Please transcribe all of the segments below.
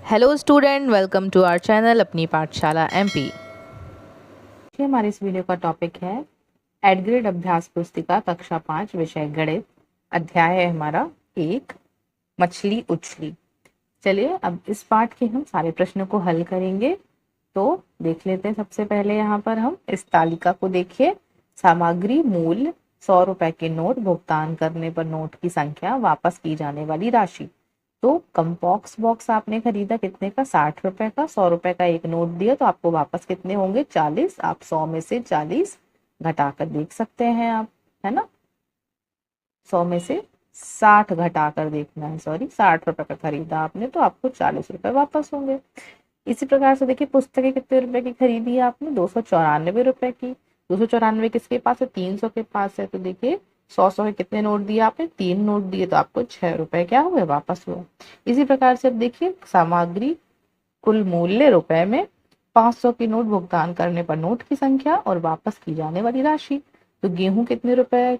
Hello student, welcome to our channel Apni Pathshala MP. हमारे इस video का टॉपिक है एड ग्रेड अभ्यास पुस्तिका कक्षा 5 विषय गणित। अध्याय है हमारा 1 मछली उछली। चलिए अब इस पाठ के हम सारे प्रश्नों को हल करेंगे। तो देख लेते हैं। सबसे पहले यहाँ पर हम इस तालिका को देखिए। सामग्री मूल्य 100 रुपए के नोट, भुगतान करने पर नोट की संख्या, वापस की जाने वाली राशि। तो कंपॉक्स बॉक्स आपने खरीदा कितने का? 60 रुपए का। 100 रुपए का एक नोट दिया तो आपको वापस कितने होंगे? 40। आप 100 में से 40 घटाकर देख सकते हैं आप, है ना। 100 में से 60 घटाकर देखना है। सॉरी, 60 रुपए का खरीदा आपने तो आपको 40 रुपए वापस होंगे। इसी प्रकार से देखिए, पुस्तकें कितने रुपए की खरीदी है आपने? 294 रुपए की। 294 किसके पास है? 300 के पास है। तो देखिए 100 के कितने नोट दिए आपने? 3 नोट दिए तो आपको 6 रुपए क्या हुए? वापस हुए। इसी प्रकार से अब देखिए, सामग्री कुल मूल्य रुपए में, 500 की नोट, भुगतान करने पर नोट की संख्या और वापस की जाने वाली राशि। तो गेहूं कितने रुपए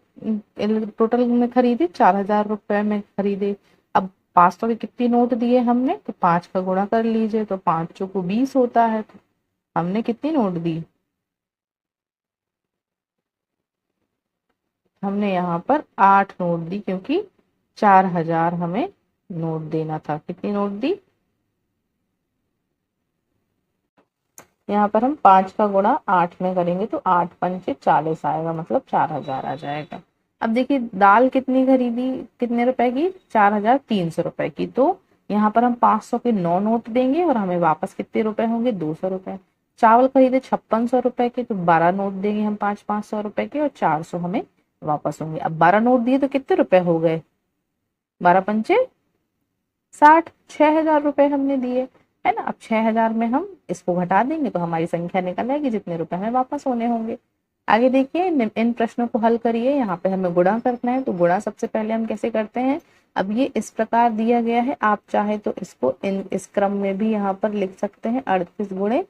टोटल में खरीदे? 4000 रुपए में खरीदे। अब 500 के कितनी नोट दिए हमने? तो 5 का गुणा कर लीजिए तो 5 को 20 होता है। तो हमने कितनी नोट दी? हमने यहाँ पर 8 नोट दी, क्योंकि 4000 हमें नोट देना था। कितनी नोट दी? यहाँ पर हम 5 का गुणा 8 में करेंगे तो 8 पंचे 40 आएगा, मतलब 4000 आ जाएगा। अब देखिए, दाल कितनी खरीदी? कितने रुपए की? 4300 रुपए की। तो यहाँ पर हम 500 के 9 नोट देंगे और हमें वापस कितने रुपए होंगे? 200 रुपए। चावल खरीदे 5600 रुपए के, तो 12 नोट देंगे हम, 500 रुपए के, और 400 हमें वापस होंगे। अब 12 नोट दिए तो कितने रुपए हो गए? 12 पंचे 60, 6000 रुपए हमने दिए, है ना। अब 6000 में हम इसको घटा देंगे तो हमारी संख्या निकल आएगी, जितने रुपए हमें वापस होने होंगे। आगे देखिए, इन प्रश्नों को हल करिए। यहाँ पे हमें गुणा करना है, तो गुणा सबसे पहले हम कैसे करते हैं? अब ये इस प्रकार दिया गया है, आप चाहे तो इसको इस क्रम में भी यहाँ पर लिख सकते हैं। 38 गुणे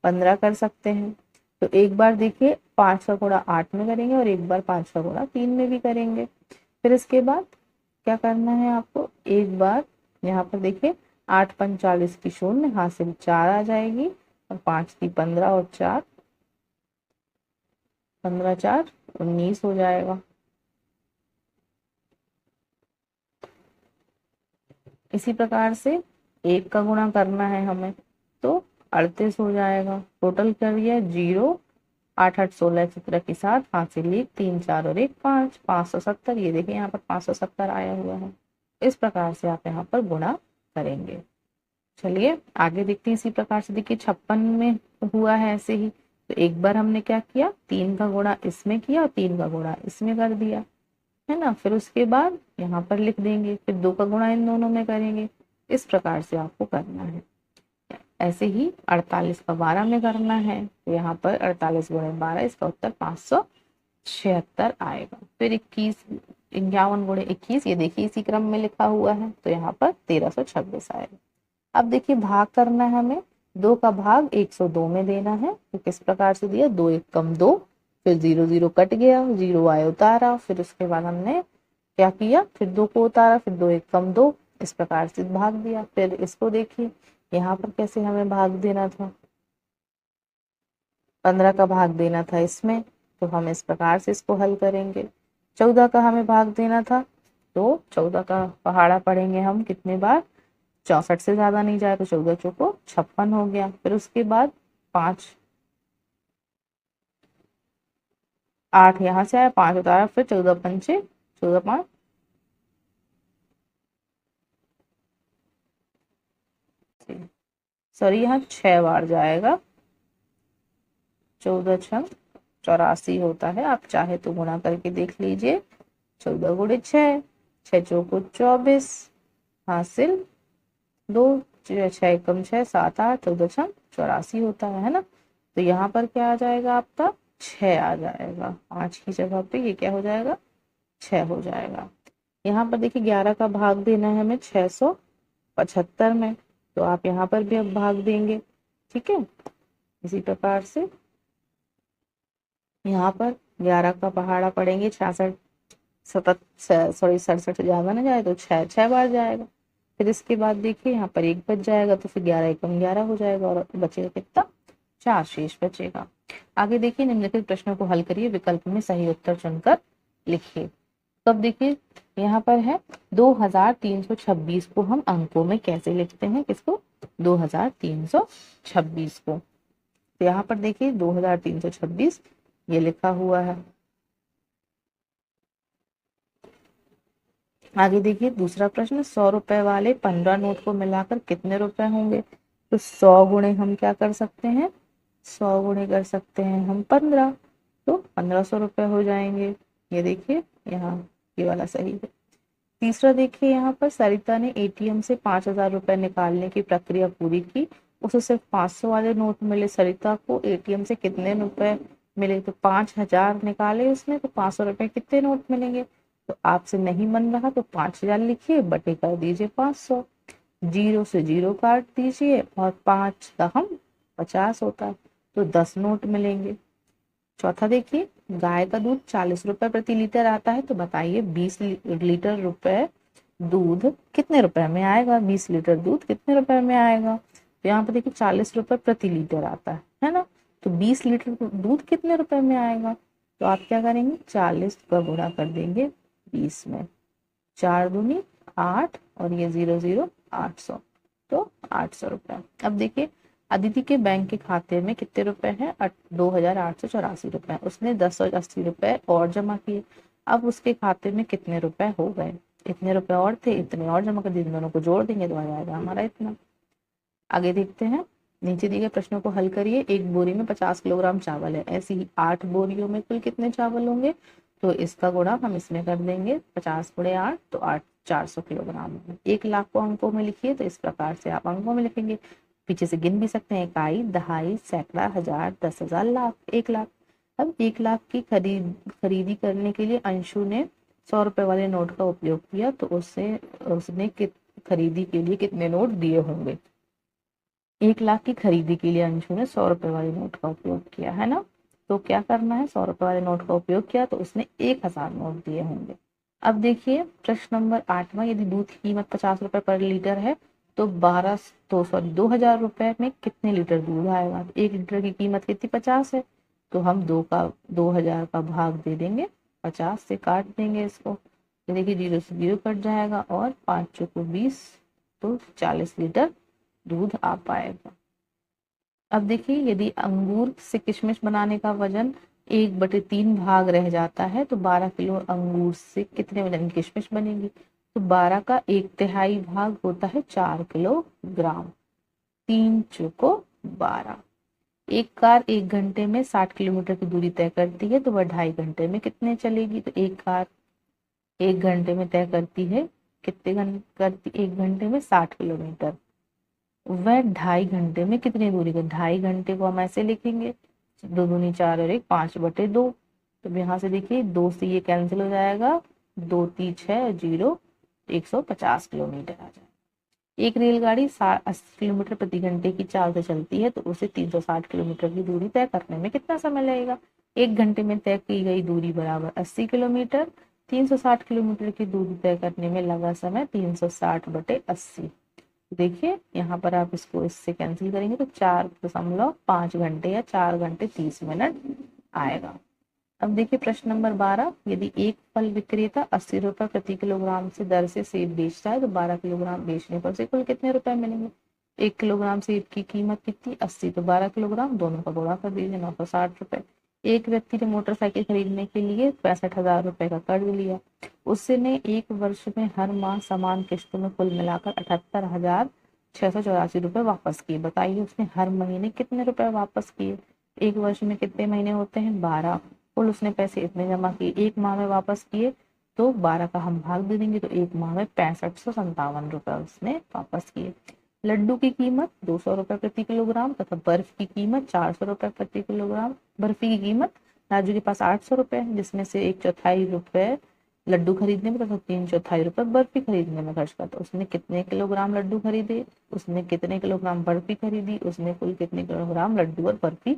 15 कर सकते हैं। तो एक बार देखिए 5 का गुणा 8 में करेंगे और एक बार 5 का गुणा 3 में भी करेंगे। फिर इसके बाद क्या करना है आपको? एक बार यहाँ पर देखिए, 8 पंच 40 की शून्य, हासिल 4 आ जाएगी, और 5 की 15 और 4, 15 4 19 हो जाएगा। इसी प्रकार से 1 का गुणा करना है हमें, तो 38 हो जाएगा। टोटल करिए 0, 8 8 16 17 की 7, हासिल 1, 3 4 और 1 5, 570। ये देखिए यहाँ पर 570 आया हुआ है। इस प्रकार से आप यहाँ पर गुणा करेंगे। चलिए आगे देखते हैं। इसी प्रकार से देखिए 56 में हुआ है ऐसे ही। तो एक बार हमने क्या किया? 3 का गुणा इसमें किया और 3 का गुणा इसमें कर दिया, है ना। फिर उसके बाद यहाँ पर लिख देंगे, फिर 2 का गुणा इन दोनों में करेंगे। इस प्रकार से आपको करना है। ऐसे ही 48 का 12 में करना है, तो यहाँ पर 48 गुणे 12, इसका उत्तर 576 आएगा। फिर 21, 51 गुणे 21, ये देखिए इसी क्रम में लिखा हुआ है, तो यहाँ पर 1326 आएगा। अब देखिए भाग करना है हमें। 2 का भाग 102 में देना है। तो किस प्रकार से दिया? 2 1 कम 2, फिर 0 0 कट गया, 0 आए उतारा, फिर उसके बाद हमने क्या किया? फिर 2 को उतारा, फिर 2 1 कम 2, इस प्रकार से भाग दिया। फिर इसको देखिए, यहाँ पर कैसे हमें भाग देना था? 15 का भाग देना था इसमें, तो हम इस प्रकार से इसको हल करेंगे। 14 का हमें भाग देना था, तो 14 का पहाड़ा पढ़ेंगे हम कितने बार? 64 से ज्यादा नहीं जाए, तो 14 चौको 56 हो गया। फिर उसके बाद 5 8 यहाँ से आया, 5 उतारा, फिर 14 पंचे 14 5, सॉरी यहाँ 6 बार जाएगा। 14 6 84 होता है। आप चाहे तो गुणा करके देख लीजिए। 14 गुणे 6, 6 चौको 24, हासिल 2, 6 कम 6 7 8, 14 6 84 होता है ना। तो यहाँ पर क्या आ जाएगा? आपका 6 आ जाएगा। 5 की जगह पे ये क्या हो जाएगा? 6 हो जाएगा। यहाँ पर देखिए 11 का भाग देना है हमें 675 में, तो आप यहाँ पर भी अब भाग देंगे। ठीक है। इसी प्रकार से यहाँ पर 11 का पहाड़ा पड़ेंगे 66 सतत, सॉरी 67 ज्यादा ना जाए तो 6 6 बार जाएगा। फिर इसके बाद देखिए यहाँ पर 1 बच जाएगा, तो फिर 11 एकम 11 हो जाएगा और बचेगा कितना, 4 शेष बचेगा। आगे देखिए निम्नलिखित प्रश्नों को हल करिए, विकल्प में सही उत्तर चुनकर लिखिए। तब देखिए यहाँ पर है 2326 को हम अंकों में कैसे लिखते हैं, किसको, 2326 को। तो यहाँ पर देखिए 2326 ये लिखा हुआ है। आगे देखिए दूसरा प्रश्न, 100 रुपए वाले 15 नोट को मिलाकर कितने रुपए होंगे। तो 100 गुणे हम क्या कर सकते हैं, 100 गुणे कर सकते हैं हम 15, तो 1500 रुपए हो जाएंगे। ये देखिए यहाँ ये वाला सही है। तीसरा देखिए यहाँ पर सरिता ने एटीएम से 5000 रुपए निकालने की प्रक्रिया पूरी की, उसे सिर्फ 500 वाले नोट मिले। सरिता को एटीएम से कितने रुपए मिले, तो 5000 निकाले उसने, तो 500 रुपए कितने नोट मिलेंगे। तो आपसे नहीं बन रहा तो 5000 लिखिए, बटे कर दीजिए 500, 0 से 0 काट दीजिए और 5 दहम 50 होता है, तो 10 नोट मिलेंगे। चौथा देखिए, गाय का दूध 40 रुपए प्रति लीटर आता है, तो बताइए 20 लीटर रुपए दूध कितने रुपए में आएगा, 20 लीटर दूध कितने रुपए में आएगा। तो यहाँ पर देखिए 40 रुपए प्रति लीटर आता है ना, तो 20 लीटर दूध कितने रुपए में आएगा। तो आप क्या करेंगे, 40 का गुणा कर देंगे 20 में, 4 दूनी 8 और ये 0 0 800, तो 800 रुपए। अब देखिए अदिति के बैंक के खाते में कितने रुपए हैं, 2884 रुपए। उसने 1080 रुपए और जमा किए। अब उसके खाते में कितने रुपए हो गए, इतने रुपए और थे, इतने और जमा कर दिए, दोनों को जोड़ देंगे तो आ जाएगा हमारा इतना। आगे देखते हैं, नीचे दिए गए प्रश्नों को हल करिए। एक बोरी में 50 किलोग्राम चावल है, ऐसी ही 8 बोरियों में कुल कितने चावल होंगे। तो इसका गुणा हम इसमें कर देंगे, 50 गुणे 8 तो 400 किलोग्राम। 1 लाख को अंकों में लिखिए, तो इस प्रकार से आप अंकों में लिखेंगे, पीछे से गिन भी सकते हैं, इकाई, दहाई, सैकड़ा, हजार, 10,000, लाख, 1 लाख। अब 1 लाख की खरीदी करने के लिए अंशु ने 100 रुपए वाले नोट का उपयोग किया, तो उसने खरीदी के लिए कितने नोट दिए होंगे। 1 लाख की खरीदी के लिए अंशु ने 100 रुपए वाले नोट का उपयोग किया है ना, तो क्या करना है, 100 रुपए वाले नोट का उपयोग किया तो उसने 1000 नोट दिए होंगे। अब देखिए प्रश्न नंबर 8वां, यदि दूध की कीमत 50 रुपए पर लीटर है तो 2000 रुपए में कितने लीटर दूध आएगा। 1 लीटर की कीमत कितनी, 50 है, तो हम 2000 का भाग दे देंगे, 50 से काट देंगे इसको, तो देखिए 0 से 0 कट जाएगा और 5 चौको 20, तो 40 लीटर दूध आ पाएगा। अब देखिए यदि अंगूर से किशमिश बनाने का वजन 1/3 भाग रह जाता है तो 12 किलो अंगूर से कितने वजन की किशमिश बनेगी। तो 12 का 1/3 भाग होता है 4 किलोग्राम, 3 चौको 12। एक कार 1 घंटे में 60 किलोमीटर की दूरी तय करती है, तो वह 2.5 घंटे में कितने चलेगी। तो एक कार 1 घंटे में तय करती है, कितने करती, 1 घंटे में 60 किलोमीटर, वह 2.5 घंटे में कितनी दूरी का, 2.5 घंटे को हम ऐसे लिखेंगे, 2 दूनी 4 और 1 5/2। तो यहाँ से देखिए 2 से ये कैंसिल हो जाएगा, 2 3 6 0, 150 किलोमीटर आ जाएगा। एक रेलगाड़ी 80 किलोमीटर प्रति घंटे की चाल से चलती है, तो उसे 360 किलोमीटर की दूरी तय करने में कितना समय लगेगा। 1 घंटे में तय की गई दूरी बराबर 80 किलोमीटर, 360 किलोमीटर की दूरी तय करने में लगा समय 360/80। देखिए यहाँ पर आप इसको इससे कैंसिल करेंगे तो 4.5 घंटे या 4 घंटे 30 मिनट आएगा। अब देखिए प्रश्न नंबर 12, यदि एक फल विक्रेता 80 रुपए प्रति किलोग्राम से दर से सेब बेचता है तो 12 किलोग्राम बेचने पर उसे कुल कितने रुपए मिलेंगे। 1 किलोग्राम सेब की कीमत कितनी, 80, तो 12 किलोग्राम, दोनों का गुणा कर दीजिए, 960 रुपए। एक व्यक्ति ने मोटरसाइकिल खरीदने के लिए 65,000 रुपए का कर्ज लिया, उसने 1 वर्ष में हर माह समान किस्तों में कुल मिलाकर 78,684 रुपए वापस किए। बताइए उसने हर महीने कितने रुपए वापस किए। 1 वर्ष में कितने महीने होते हैं, 12, कुल उसने पैसे इतने जमा किए, 1 माह में वापस किए, तो 12 का हम भाग दे देंगे, तो 1 माह में 6557 रुपए उसने वापस किए। लड्डू की कीमत 200 रुपए प्रति किलोग्राम तथा बर्फ की कीमत 400 रुपए प्रति किलोग्राम। बर्फी की कीमत, राजू के पास 800 रुपए, जिसमें से 1/4 रुपए लड्डू खरीदने में तथा 3/4 रुपए बर्फी खरीदने में खर्च करता। उसने कितने किलोग्राम लड्डू खरीदे, उसने कितने किलोग्राम बर्फी खरीदी, उसने कुल कितने किलोग्राम लड्डू और बर्फी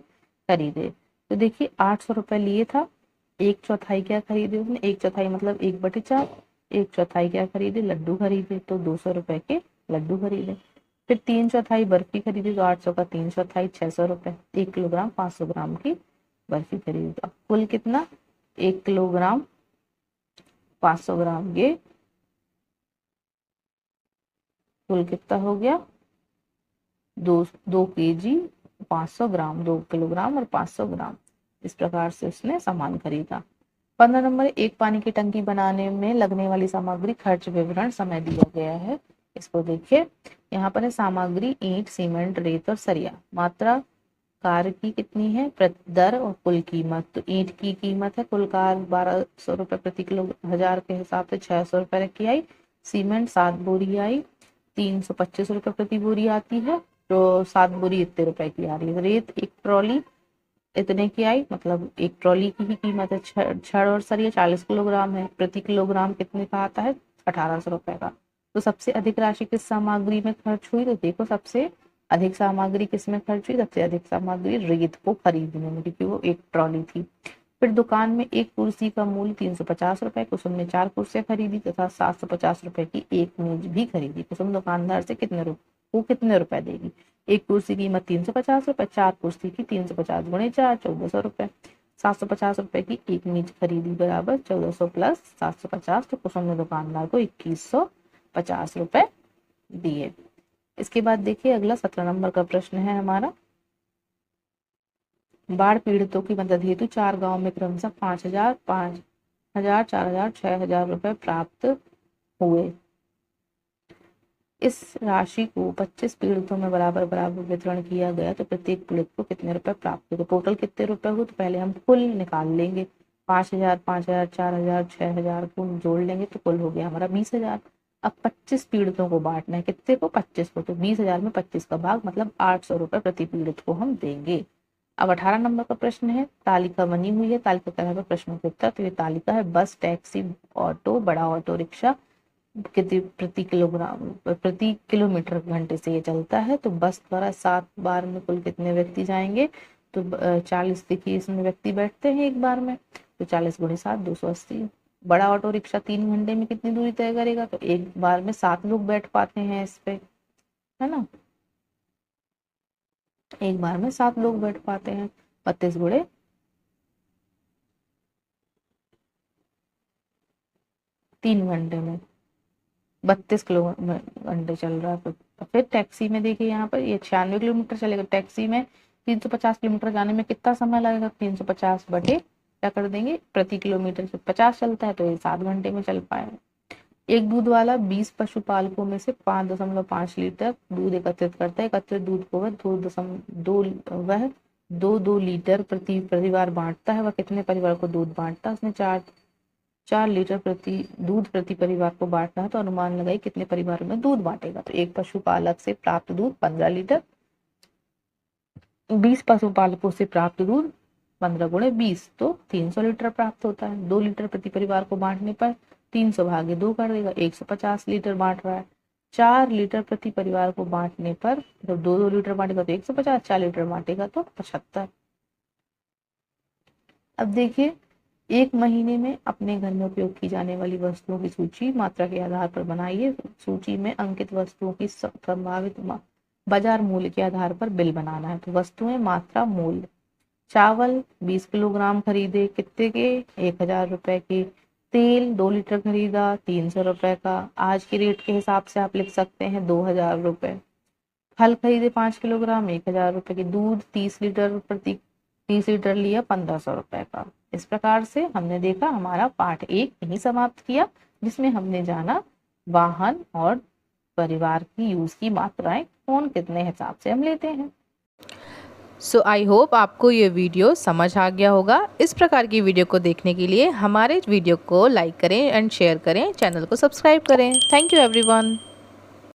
खरीदे। तो देखिए 800 रुपए लिए था, 1/4 क्या खरीदे उसने, 1/4 मतलब 1/4, 1/4 क्या खरीदे, लड्डू खरीदे, तो 200 रुपए के लड्डू खरीदे। फिर 3/4 बर्फी खरीदी तो 800 का 3/4 600 रुपये। 1 किलोग्राम 500 ग्राम की बर्फी खरीदी तो अब कुल कितना, 1 किलोग्राम 500 ग्राम, ये कुल कितना हो गया, 2 केजी 500 ग्राम, 2 किलोग्राम और 500 ग्राम। इस प्रकार से उसने सामान खरीदा। 15 नंबर, एक पानी की टंकी बनाने में लगने वाली सामग्री खर्च विवरण समय दिया गया है। इसको देखिए, यहाँ पर है सामग्री ईंट, सीमेंट, रेत और सरिया। मात्रा कार की कितनी है, दर और कुल कीमत। तो ईंट की कीमत है कुल कार 1200 रुपये प्रति किलो हजार के हिसाब से 600 रुपये रखी आई। सीमेंट 7 बोरी आई, 325 रुपये प्रति बोरी आती है, तो 7 बोरी इतने रुपए की आ रही है। रेत 1 ट्रॉली इतने की आई, मतलब 1 ट्रॉली की ही कीमत है। छड़ और सरिया 40 किलोग्राम है, प्रति किलोग्राम कितने का आता है, 1800 रुपये का। तो सबसे अधिक राशि किस सामग्री में खर्च हुई, तो देखो सबसे अधिक सामग्री किसमें खर्च हुई, सबसे अधिक सामग्री रेत को खरीदने में, क्योंकि वो 1 ट्रॉली थी। फिर दुकान में एक कुर्सी का मूल्य 350 रुपए, कुसुम ने 4 कुर्सियां खरीदी तथा 750 रुपए की एक मेज भी खरीदी। कुसुम दुकानदार से कितने रुपए देगी, एक कुर्सी की कीमत 350 रुपए, 4 कुर्सी की 350 गुणे 4 1400 रुपए, 750 रुपए की एक मेज खरीदी बराबर 1400 प्लस 750, तो कुसुम ने दुकानदार को 2150 रुपए दिए। इसके बाद देखिए अगला 17 नंबर का प्रश्न है हमारा, बाढ़ पीड़ितों की मदद हेतु 4 गांव में क्रमशः 5000, 5000, 4000, 6000 रुपए प्राप्त हुए। इस राशि को 25 पीड़ितों में बराबर बराबर वितरण किया गया तो प्रत्येक पीड़ित को कितने रुपए प्राप्त हुए। तो टोटल कितने रुपए हुए, तो पहले हम कुल निकाल लेंगे। 5000, 5000, 4000, 6000 को जोड़ लेंगे तो कुल हो गया हमारा 20,000। अब 25 पीड़ितों को बांटना है, कितने को, 25 को। तो 20,000 में 25 का भाग मतलब 800 रुपए प्रति पीड़ित को हम देंगे। अब 18 नंबर का प्रश्न है, तालिका बनी हुई है, तालिका के आधार पर प्रश्नों के उत्तर। तो ये तालिका है, बस, टैक्सी, ऑटो, बड़ा ऑटो रिक्शा कितने प्रति किलोमीटर घंटे से ये चलता है। तो बस द्वारा 7 बार में कुल कितने व्यक्ति जाएंगे, तो 40 देखिए इसमें व्यक्ति बैठते हैं एक बार में, तो 40 गुणे 7 280। बड़ा ऑटो रिक्शा 3 घंटे में कितनी दूरी तय करेगा, तो एक बार में 7 लोग बैठ पाते हैं इस पे, है ना, एक बार में 7 लोग बैठ पाते हैं। 32 गुणे 3 घंटे में 32 किलो घंटे चल रहा है। फिर टैक्सी में देखिए यहाँ पर ये 96 किलोमीटर चलेगा। टैक्सी में 350 किलोमीटर जाने में कितना समय लगेगा, 350 बटे क्या कर देंगे प्रति किलोमीटर से 50 चलता है, तो ये 7 घंटे में चल पाएगा। एक दूध वाला 20 पशुपालकों में से 5.5 लीटर दूध एकत्रित करता है। एकत्रित दूध को वह 2 लीटर प्रति परिवार बांटता है। वह कितने परिवार को दूध बांटता है, उसने 4 लीटर दूध प्रति परिवार को बांटना है, तो अनुमान लगाई कितने परिवारों में दूध बांटेगा। तो एक पशुपालक से प्राप्त दूध 15 लीटर, 20 पशुपालकों से प्राप्त दूध 15 गुणे 20 तो 300 लीटर प्राप्त होता है। 2 लीटर प्रति परिवार को बांटने पर 300 भागे 2 कर देगा, 150 लीटर बांट रहा है। 4 लीटर प्रति परिवार को बांटने पर जब 2 लीटर बांटेगा तो 150, 4 लीटर बांटेगा तो 75। अब देखिए, एक महीने में अपने घर में उपयोग की जाने वाली वस्तुओं की सूची मात्रा के आधार पर बनाइए। सूची में अंकित वस्तुओं की संभावित बाजार मूल्य के आधार पर बिल बनाना है। तो वस्तुएं, मात्रा, मूल्य। चावल 20 किलोग्राम खरीदे, कितने के, 1000 रुपए के। तेल 2 लीटर खरीदा, 300 रुपए का। आज के रेट के हिसाब से आप लिख सकते हैं 2000 रुपए। फल खरीदे 5 किलोग्राम, 1000 रुपए की। दूध 30 लीटर लिया, 1500 रुपए का। इस प्रकार से हमने देखा हमारा पार्ट 1 यही समाप्त किया, जिसमें हमने जाना वाहन और परिवार की यूज की मात्राएं कौन कितने हिसाब से हम लेते हैं। सो आई होप आपको ये वीडियो समझ आ गया होगा। इस प्रकार की वीडियो को देखने के लिए हमारे वीडियो को लाइक करें एंड शेयर करें, चैनल को सब्सक्राइब करें। Thank you everyone.